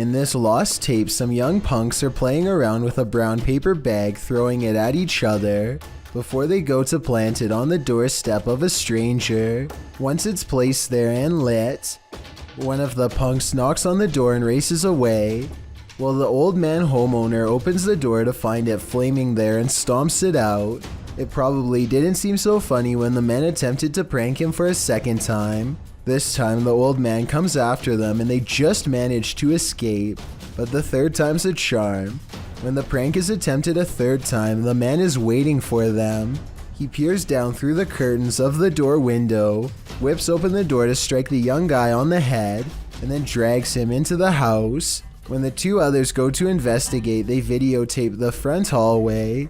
In this lost tape, some young punks are playing around with a brown paper bag, throwing it at each other before they go to plant it on the doorstep of a stranger. Once it's placed there and lit, one of the punks knocks on the door and races away, while the old man homeowner opens the door to find it flaming there and stomps it out. It probably didn't seem so funny when the men attempted to prank him for a second time. This time the old man comes after them and they just manage to escape, but the third time's a charm. When the prank is attempted a third time, the man is waiting for them. He peers down through the curtains of the door window, whips open the door to strike the young guy on the head, and then drags him into the house. When the two others go to investigate, they videotape the front hallway,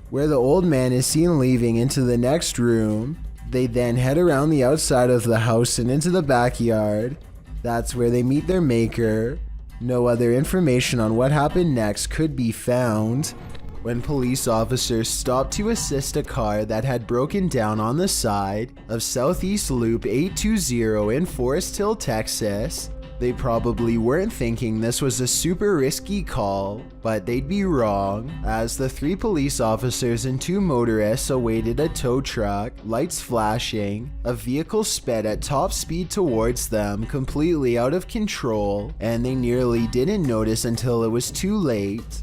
where the old man is seen leaving into the next room. They then head around the outside of the house and into the backyard. That's where they meet their maker. No other information on what happened next could be found. When police officers stopped to assist a car that had broken down on the side of Southeast Loop 820 in Forest Hill, Texas, they probably weren't thinking this was a super risky call, but they'd be wrong, as the 3 police officers and 2 motorists awaited a tow truck, lights flashing. A vehicle sped at top speed towards them, completely out of control, and they nearly didn't notice until it was too late.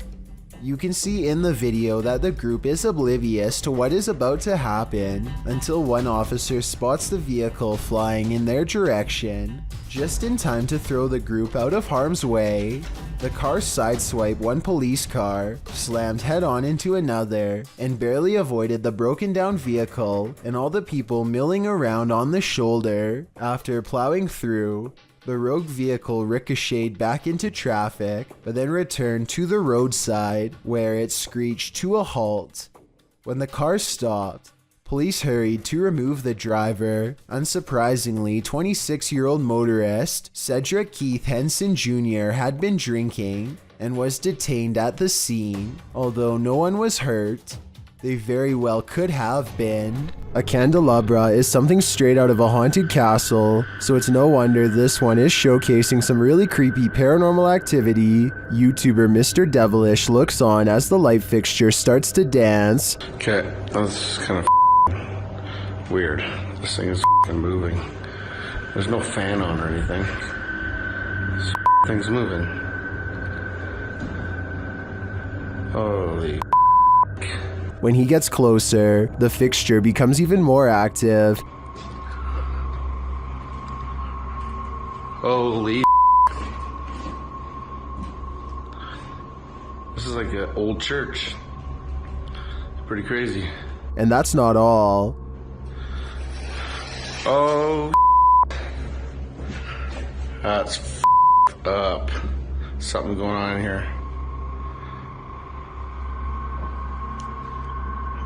You can see in the video that the group is oblivious to what is about to happen until one officer spots the vehicle flying in their direction, just in time to throw the group out of harm's way. The car sideswiped one police car, slammed head-on into another, and barely avoided the broken down vehicle and all the people milling around on the shoulder. After plowing through, the rogue vehicle ricocheted back into traffic, but then returned to the roadside, where it screeched to a halt. When the car stopped, police hurried to remove the driver. Unsurprisingly, 26-year-old motorist Cedric Keith Henson Jr. had been drinking and was detained at the scene. Although no one was hurt, they very well could have been. A candelabra is something straight out of a haunted castle, so it's no wonder this one is showcasing some really creepy paranormal activity. YouTuber Mr. Devilish looks on as the light fixture starts to dance. Okay, that's kind of weird. This thing is moving. There's no fan on or anything. This thing's moving. Holy. When he gets closer, the fixture becomes even more active. Holy. This is like an old church. It's pretty crazy. And that's not all. Oh. That's up. Something going on in here.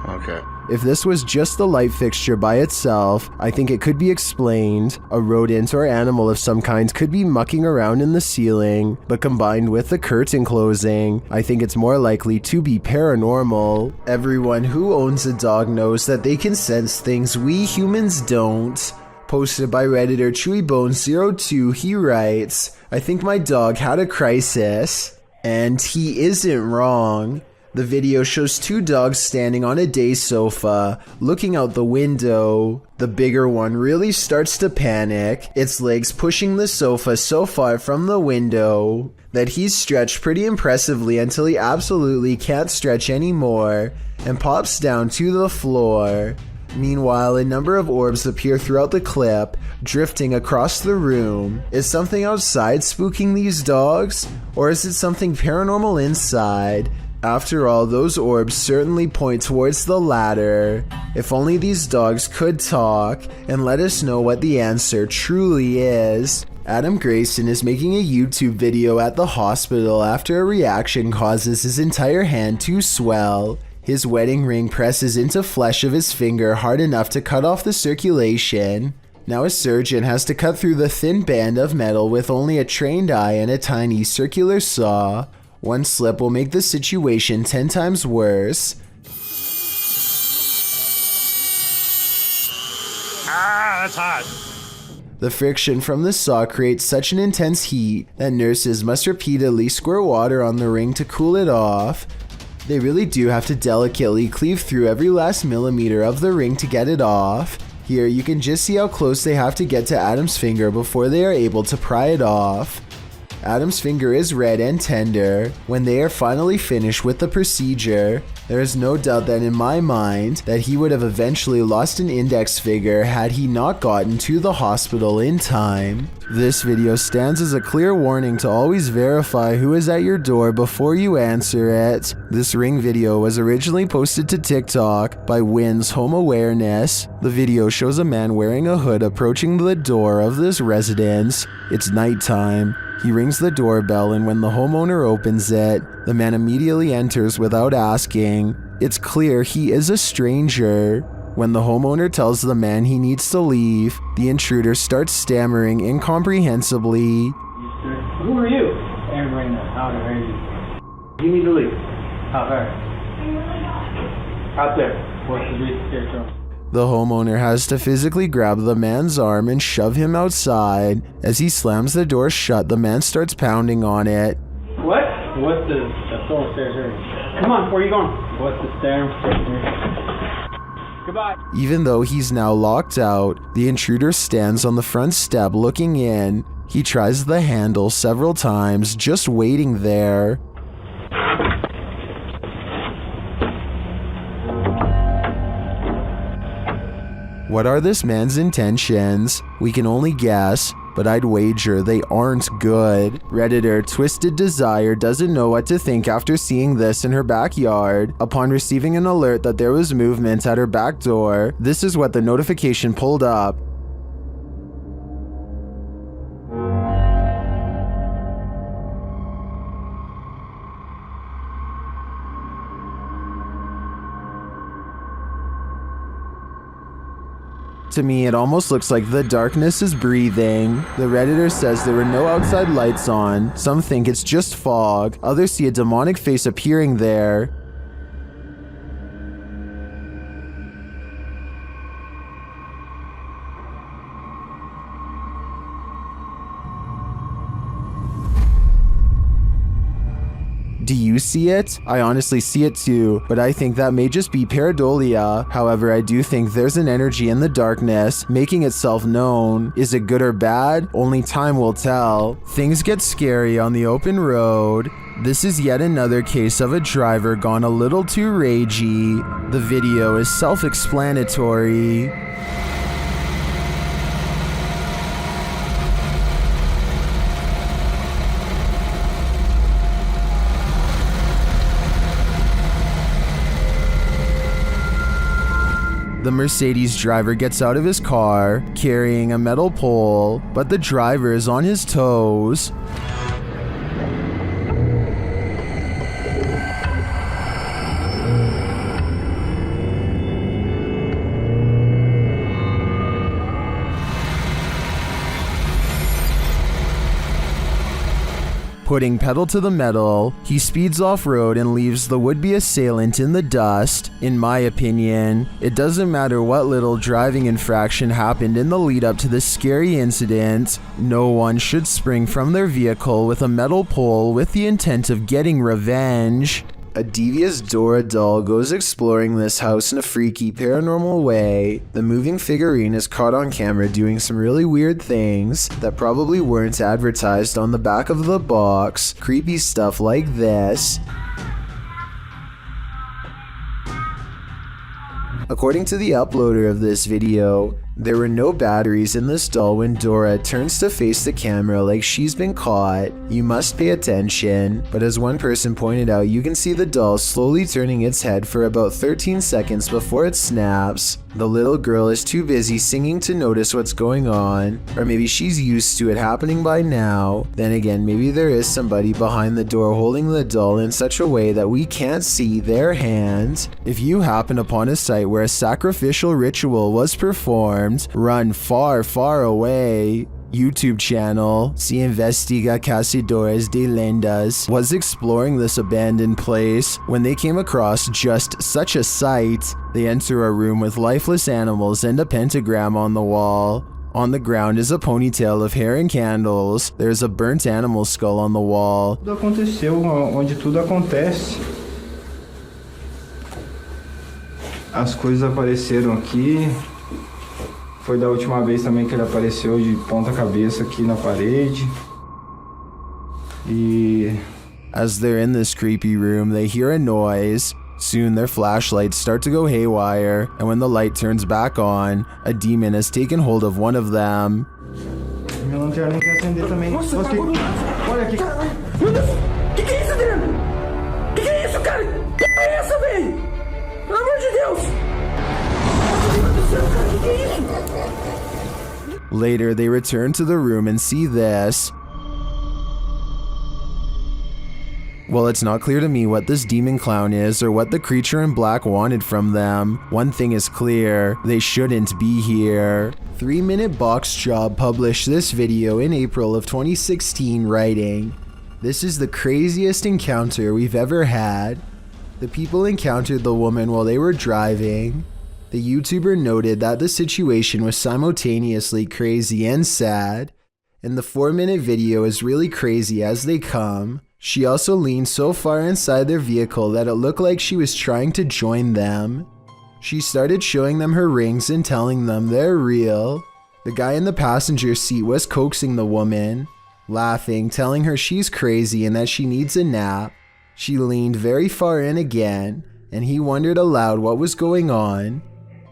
Okay. If this was just the light fixture by itself, I think it could be explained. A rodent or animal of some kind could be mucking around in the ceiling, but combined with the curtain closing, I think it's more likely to be paranormal. Everyone who owns a dog knows that they can sense things we humans don't. Posted by Redditor ChewyBone02, he writes, "I think my dog had a crisis." And he isn't wrong. The video shows 2 dogs standing on a day sofa, looking out the window. The bigger one really starts to panic, its legs pushing the sofa so far from the window that he's stretched pretty impressively until he absolutely can't stretch anymore and pops down to the floor. Meanwhile, a number of orbs appear throughout the clip, drifting across the room. Is something outside spooking these dogs? Or is it something paranormal inside? After all, those orbs certainly point towards the latter. If only these dogs could talk and let us know what the answer truly is. Adam Grayson is making a YouTube video at the hospital after a reaction causes his entire hand to swell. His wedding ring presses into flesh of his finger hard enough to cut off the circulation. Now a surgeon has to cut through the thin band of metal with only a trained eye and a tiny circular saw. One slip will make the situation 10 times worse. Ah, that's hot. The friction from the saw creates such an intense heat that nurses must repeatedly squirt water on the ring to cool it off. They really do have to delicately cleave through every last millimeter of the ring to get it off. Here you can just see how close they have to get to Adam's finger before they are able to pry it off. Adam's finger is red and tender. When they are finally finished with the procedure, there is no doubt that in my mind that he would have eventually lost an index finger had he not gotten to the hospital in time. This video stands as a clear warning to always verify who is at your door before you answer it. This ring video was originally posted to TikTok by Wynn's Home Awareness. The video shows a man wearing a hood approaching the door of this residence. It's nighttime. He rings the doorbell, and when the homeowner opens it, the man immediately enters without asking. It's clear he is a stranger. When the homeowner tells the man he needs to leave, the intruder starts stammering incomprehensibly. Who are you? Aaron right now. How are you? You need to leave. How far? Out there. What's the reason here? The homeowner has to physically grab the man's arm and shove him outside. As he slams the door shut, the man starts pounding on it. What? What's the stone stairs here? Come on, where are you going? What's the stairs here? Goodbye. Even though he's now locked out, the intruder stands on the front step looking in. He tries the handle several times, just waiting there. What are this man's intentions? We can only guess, but I'd wager they aren't good. Redditor Twisted Desire doesn't know what to think after seeing this in her backyard. Upon receiving an alert that there was movement at her back door, this is what the notification pulled up. To me, it almost looks like the darkness is breathing. The Redditor says there were no outside lights on. Some think it's just fog. Others see a demonic face appearing there. Do you see it? I honestly see it too, but I think that may just be pareidolia. However, I do think there's an energy in the darkness making itself known. Is it good or bad? Only time will tell. Things get scary on the open road. This is yet another case of a driver gone a little too ragey. The video is self-explanatory. The Mercedes driver gets out of his car, carrying a metal pole, but the driver is on his toes. Putting pedal to the metal, he speeds off-road and leaves the would-be assailant in the dust. In my opinion, it doesn't matter what little driving infraction happened in the lead-up to this scary incident. No one should spring from their vehicle with a metal pole with the intent of getting revenge. A devious Dora Doll goes exploring this house in a freaky paranormal way. The moving figurine is caught on camera doing some really weird things that probably weren't advertised on the back of the box. Creepy stuff like this. According to the uploader of this video, there were no batteries in this doll when Dora turns to face the camera like she's been caught. You must pay attention, but as one person pointed out, you can see the doll slowly turning its head for about 13 seconds before it snaps. The little girl is too busy singing to notice what's going on, or maybe she's used to it happening by now. Then again, maybe there is somebody behind the door holding the doll in such a way that we can't see their hand. If you happen upon a site where a sacrificial ritual was performed, run far, far away. YouTube channel, Si Investiga Cazadores de Lendas, was exploring this abandoned place when they came across just such a sight. They enter a room with lifeless animals and a pentagram on the wall. On the ground is a ponytail of hair and candles. There's a burnt animal skull on the wall. Tudo aconteceu onde tudo acontece. As coisas apareceram aqui. Foi da última vez também que ele apareceu de ponta cabeça aqui na parede. E as they're in this creepy room, they hear a noise. Soon their flashlights start to go haywire, and when the light turns back on, a demon has taken hold of one of them. minha lanterna quer acender também. Nossa, Nossa, olha aqui. Meu Deus! Que é isso, Adriano? Que é isso, cara? Que é essa, velho? Pelo amor de Deus! Meu Deus do céu, cara, que é isso? Later, they return to the room and see this. Well, it's not clear to me what this demon clown is or what the creature in black wanted from them. One thing is clear, they shouldn't be here. 3-Minute Box Job published this video in April of 2016, writing, "This is the craziest encounter we've ever had. The people encountered the woman while they were driving. The YouTuber noted that the situation was simultaneously crazy and sad, and the 4-minute video is really crazy as they come. She also leaned so far inside their vehicle that it looked like she was trying to join them. She started showing them her rings and telling them they're real. The guy in the passenger seat was coaxing the woman, laughing, telling her she's crazy and that she needs a nap. She leaned very far in again, and he wondered aloud what was going on.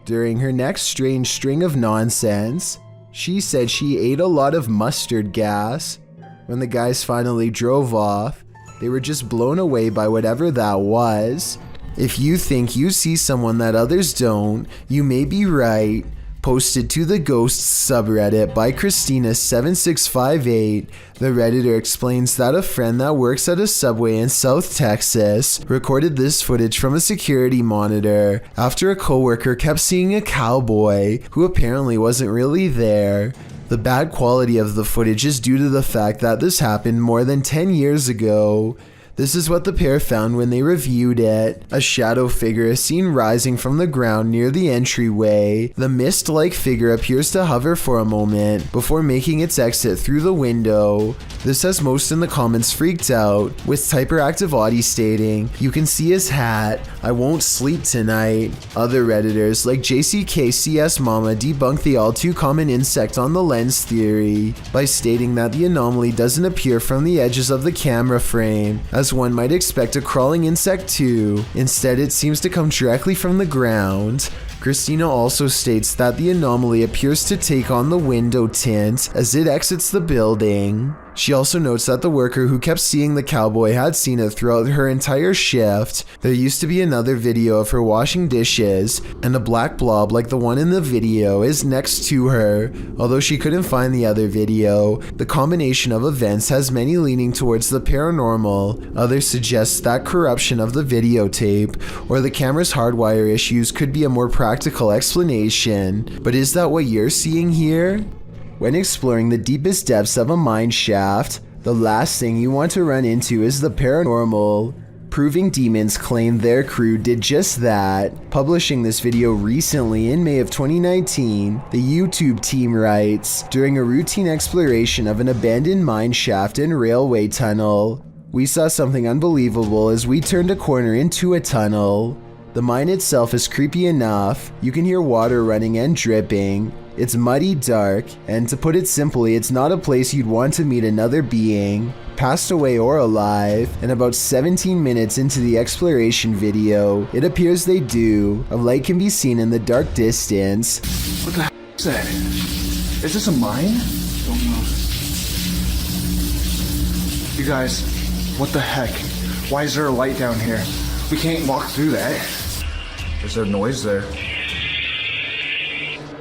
During her next strange string of nonsense, she said she ate a lot of mustard gas. When the guys finally drove off, they were just blown away by whatever that was. If you think you see someone that others don't, you may be right." Posted to the Ghosts subreddit by Christina7658, the Redditor explains that a friend that works at a Subway in South Texas recorded this footage from a security monitor after a coworker kept seeing a cowboy who apparently wasn't really there. The bad quality of the footage is due to the fact that this happened more than 10 years ago. This is what the pair found when they reviewed it. A shadow figure is seen rising from the ground near the entryway. The mist-like figure appears to hover for a moment before making its exit through the window. This has most in the comments freaked out, with Typeractive Audie stating, "You can see his hat. I won't sleep tonight." Other Redditors like JCKCS Mama debunk the all too common insect on the lens theory by stating that the anomaly doesn't appear from the edges of the camera frame, as one might expect a crawling insect to. Instead, it seems to come directly from the ground. Christina also states that the anomaly appears to take on the window tint as it exits the building. She also notes that the worker who kept seeing the cowboy had seen it throughout her entire shift. There used to be another video of her washing dishes, and a black blob like the one in the video is next to her. Although she couldn't find the other video, the combination of events has many leaning towards the paranormal. Others suggest that corruption of the videotape or the camera's hardwire issues could be a more practical explanation. But is that what you're seeing here? When exploring the deepest depths of a mine shaft, the last thing you want to run into is the paranormal. Proving Demons claim their crew did just that. Publishing this video recently in May of 2019, the YouTube team writes, "During a routine exploration of an abandoned mine shaft and railway tunnel, we saw something unbelievable as we turned a corner into a tunnel. The mine itself is creepy enough. You can hear water running and dripping. It's muddy, dark, and to put it simply, it's not a place you'd want to meet another being, passed away or alive." And about 17 minutes into the exploration video, it appears they do. A light can be seen in the dark distance. What the heck is that? Is this a mine? Don't know. You guys, what the heck? Why is there a light down here? We can't walk through that. Is there noise there?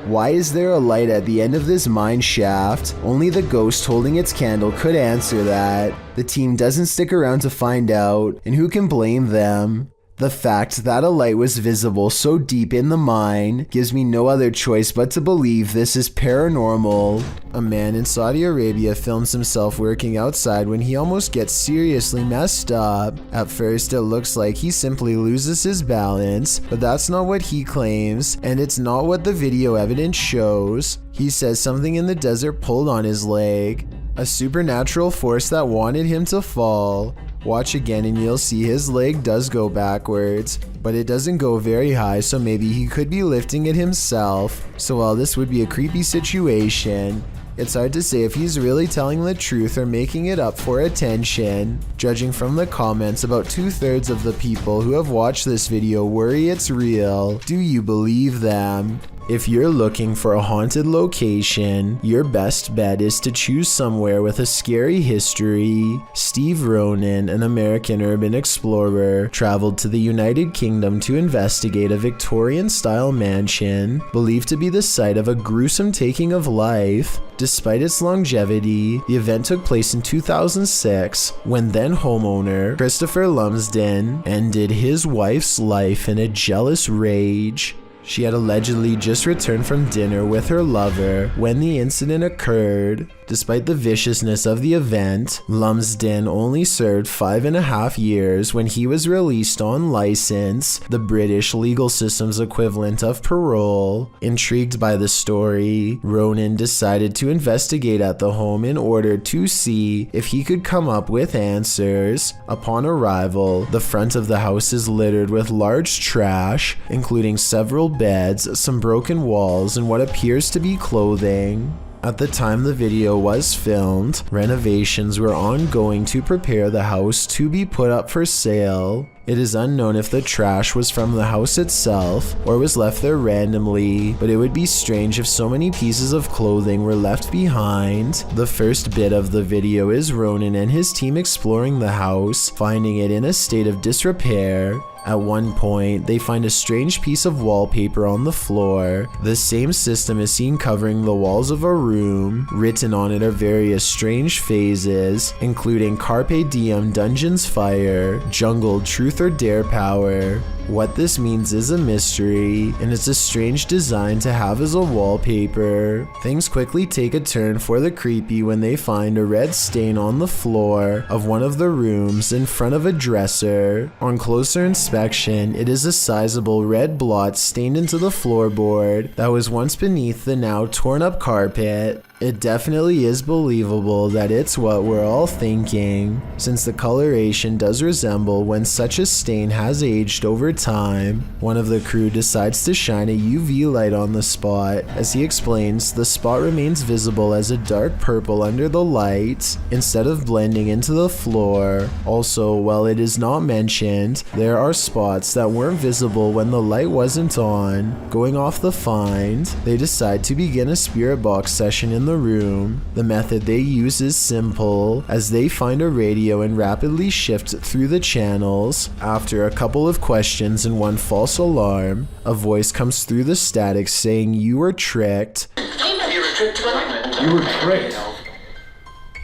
Why is there a light at the end of this mine shaft? Only the ghost holding its candle could answer that. The team doesn't stick around to find out, and who can blame them? The fact that a light was visible so deep in the mine gives me no other choice but to believe this is paranormal. A man in Saudi Arabia films himself working outside when he almost gets seriously messed up. At first it looks like he simply loses his balance, but that's not what he claims, and it's not what the video evidence shows. He says something in the desert pulled on his leg, a supernatural force that wanted him to fall. Watch again and you'll see his leg does go backwards, but it doesn't go very high, so maybe he could be lifting it himself. So while this would be a creepy situation, it's hard to say if he's really telling the truth or making it up for attention. Judging from the comments, about 2/3 of the people who have watched this video worry it's real. Do you believe them? If you're looking for a haunted location, your best bet is to choose somewhere with a scary history. Steve Ronan, an American urban explorer, traveled to the United Kingdom to investigate a Victorian-style mansion believed to be the site of a gruesome taking of life. Despite its longevity, the event took place in 2006 when then homeowner Christopher Lumsden ended his wife's life in a jealous rage. She had allegedly just returned from dinner with her lover when the incident occurred. Despite the viciousness of the event, Lumsden only served 5.5 years when he was released on license, the British legal system's equivalent of parole. Intrigued by the story, Ronan decided to investigate at the home in order to see if he could come up with answers. Upon arrival, the front of the house is littered with large trash, including several beds, some broken walls, and what appears to be clothing. At the time the video was filmed, renovations were ongoing to prepare the house to be put up for sale. It is unknown if the trash was from the house itself or was left there randomly, but it would be strange if so many pieces of clothing were left behind. The first bit of the video is Ronan and his team exploring the house, finding it in a state of disrepair. At one point, they find a strange piece of wallpaper on the floor. The same system is seen covering the walls of a room. Written on it are various strange phrases, including Carpe Diem Dungeons Fire, Jungle Truth or Dare Power. What this means is a mystery, and it's a strange design to have as a wallpaper. Things quickly take a turn for the creepy when they find a red stain on the floor of one of the rooms in front of a dresser. On closer inspection, it is a sizable red blot stained into the floorboard that was once beneath the now torn up carpet. It definitely is believable that it's what we're all thinking, since the coloration does resemble when such a stain has aged over time. One of the crew decides to shine a UV light on the spot. As he explains, the spot remains visible as a dark purple under the light, instead of blending into the floor. Also, while it is not mentioned, there are spots that weren't visible when the light wasn't on. Going off the find, they decide to begin a spirit box session in the room. The method they use is simple, as they find a radio and rapidly shift through the channels. After a couple of questions and one false alarm, a voice comes through the static saying, "You were tricked." You were tricked.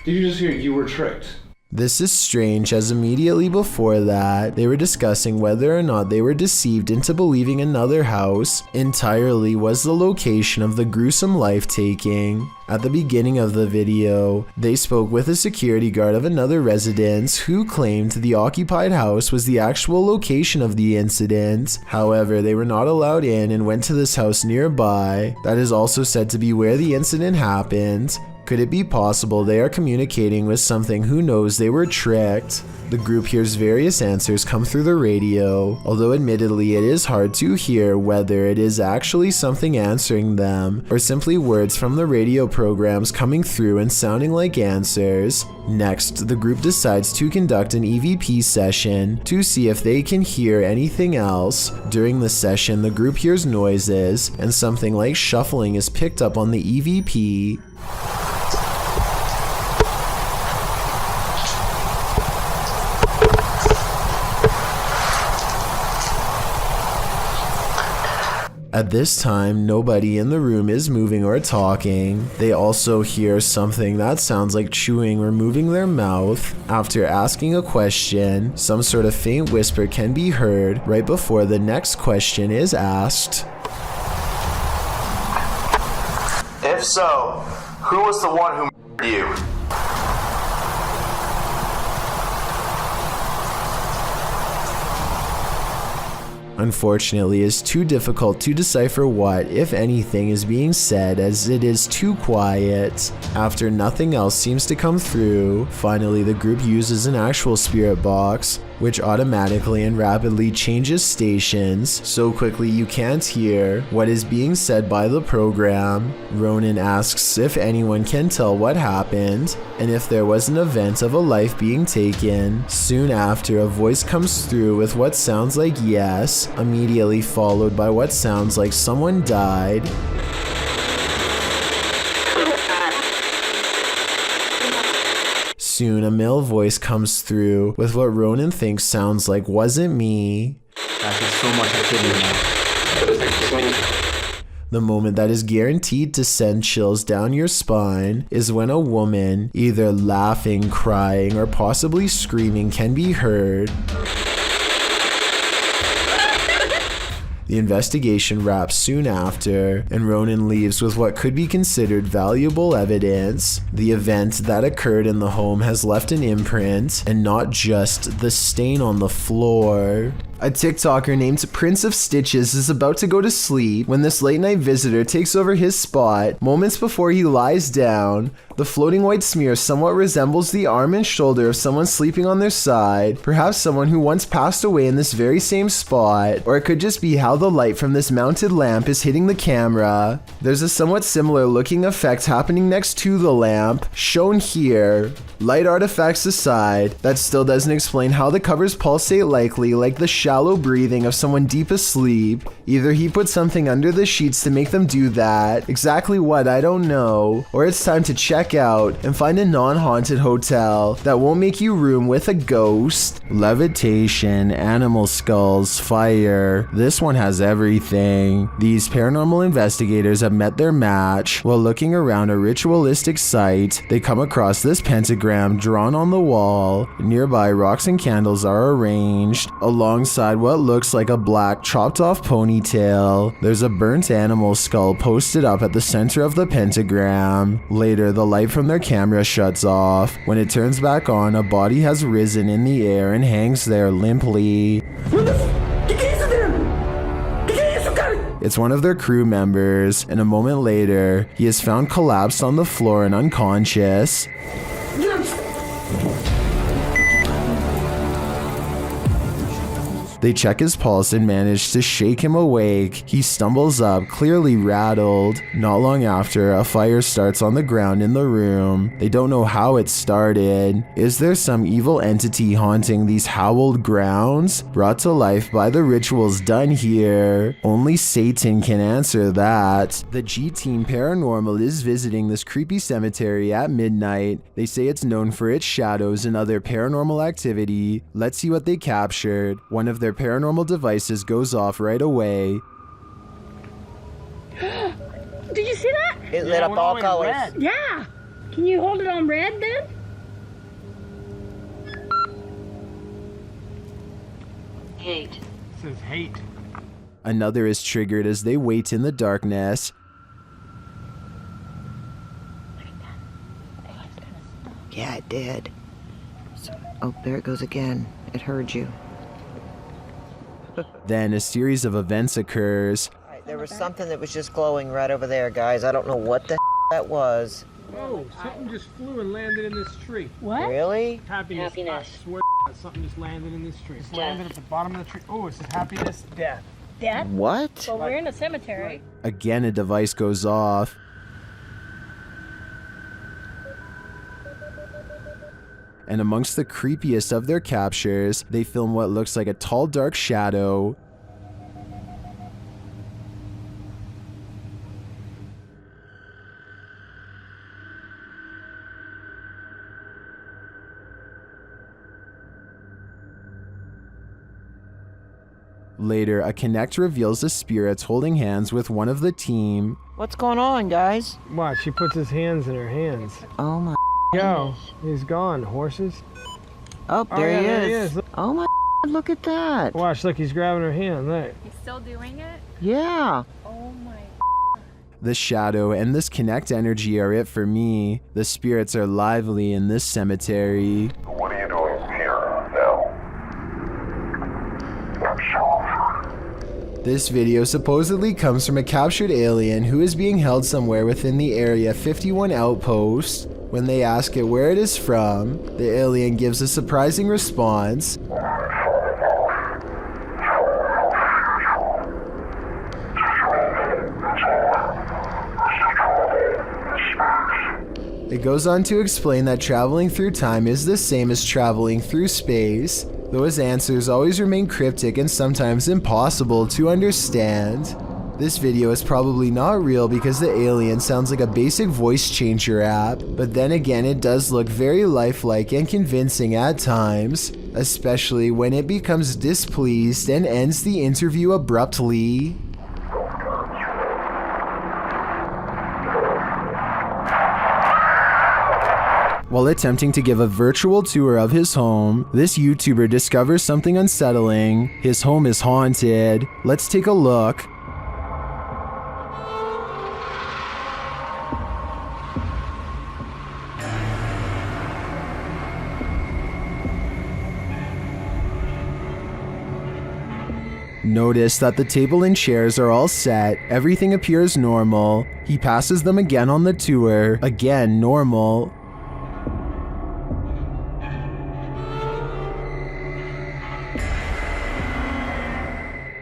Did you just hear you were tricked? This is strange, as immediately before that, they were discussing whether or not they were deceived into believing another house entirely was the location of the gruesome life-taking. At the beginning of the video, they spoke with a security guard of another residence who claimed the occupied house was the actual location of the incident. However, they were not allowed in and went to this house nearby that is also said to be where the incident happened. Could it be possible they are communicating with something who knows they were tricked? The group hears various answers come through the radio, although admittedly it is hard to hear whether it is actually something answering them or simply words from the radio programs coming through and sounding like answers. Next, the group decides to conduct an EVP session to see if they can hear anything else. During the session, the group hears noises, and something like shuffling is picked up on the EVP. At this time, nobody in the room is moving or talking. They also hear something that sounds like chewing or moving their mouth. After asking a question, some sort of faint whisper can be heard right before the next question is asked. If so, who was the one who murdered you? Unfortunately, it's too difficult to decipher what, if anything, is being said as it is too quiet. After nothing else seems to come through, finally the group uses an actual spirit box, which automatically and rapidly changes stations so quickly you can't hear what is being said by the program. Ronan asks if anyone can tell what happened and if there was an event of a life being taken. Soon after, a voice comes through with what sounds like yes, immediately followed by what sounds like someone died. Soon, a male voice comes through with what Ronan thinks sounds like "wasn't me." The moment that is guaranteed to send chills down your spine is when a woman, either laughing, crying, or possibly screaming, can be heard. The investigation wraps soon after, and Ronan leaves with what could be considered valuable evidence. The event that occurred in the home has left an imprint, and not just the stain on the floor. A TikToker named Prince of Stitches is about to go to sleep when this late night visitor takes over his spot. Moments before he lies down, the floating white smear somewhat resembles the arm and shoulder of someone sleeping on their side, perhaps someone who once passed away in this very same spot, or it could just be how the light from this mounted lamp is hitting the camera. There's a somewhat similar looking effect happening next to the lamp, shown here. Light artifacts aside, that still doesn't explain how the covers pulsate likely like the shallow breathing of someone deep asleep. Either he put something under the sheets to make them do that, exactly what I don't know, or it's time to check out and find a non-haunted hotel that won't make you room with a ghost. Levitation, animal skulls, fire, this one has everything. These paranormal investigators have met their match. While looking around a ritualistic site, they come across this pentagram drawn on the wall. Nearby, rocks and candles are arranged alongside what looks like a black chopped off ponytail. There's a burnt animal skull posted up at the center of the pentagram. Later, the light from their camera shuts off. When it turns back on, a body has risen in the air and hangs there limply. It's one of their crew members, and a moment later, he is found collapsed on the floor and unconscious. They check his pulse and manage to shake him awake. He stumbles up, clearly rattled. Not long after, a fire starts on the ground in the room. They don't know how it started. Is there some evil entity haunting these howled grounds, brought to life by the rituals done here? Only Satan can answer that. The G-Team Paranormal is visiting this creepy cemetery at midnight. They say it's known for its shadows and other paranormal activity. Let's see what they captured. One of their paranormal devices goes off right away. Did you see that? It lit up all colors. Red. Yeah. Can you hold it on red then? Hate. It says hate. Another is triggered as they wait in the darkness. Yeah, it did. Oh, there it goes again. It heard you. Then a series of events occurs. There was something that was just glowing right over there, guys. I don't know what the that was. Oh, something just flew and landed in this tree. What? Really? Happiness. I swear something just landed in this tree. Just landed at the bottom of the tree. Oh, it says happiness, death. Death? What? Well, we're in a cemetery. Again, a device goes off. And amongst the creepiest of their captures, they film what looks like a tall, dark shadow. Later, a Connect reveals the spirits holding hands with one of the team. What's going on, guys? Watch, she puts his hands in her hands. Oh my. Yo, he's gone. Horses. Oh, there, yeah, he, there is. he is. Oh my. Look at that. Watch, look, he's grabbing her hand. Look. He's still doing it? Yeah. Oh my. The shadow and this Connect energy are it for me. The spirits are lively in this cemetery. What are you doing here now? Show off. This video supposedly comes from a captured alien who is being held somewhere within the Area 51 outpost. When they ask it where it is from, the alien gives a surprising response. It goes on to explain that traveling through time is the same as traveling through space, though his answers always remain cryptic and sometimes impossible to understand. This video is probably not real because the alien sounds like a basic voice changer app, but then again it does look very lifelike and convincing at times, especially when it becomes displeased and ends the interview abruptly. While attempting to give a virtual tour of his home, this YouTuber discovers something unsettling. His home is haunted. Let's take a look. Notice that the table and chairs are all set, everything appears normal. He passes them again on the tour, again normal.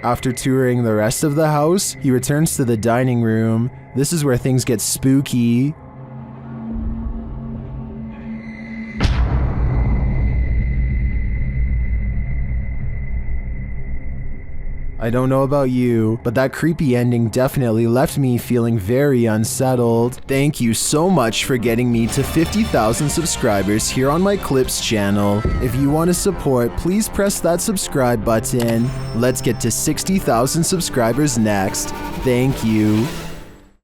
After touring the rest of the house, he returns to the dining room. This is where things get spooky. I don't know about you, but that creepy ending definitely left me feeling very unsettled. Thank you so much for getting me to 50,000 subscribers here on my Clips channel. If you want to support, please press that subscribe button. Let's get to 60,000 subscribers next. Thank you.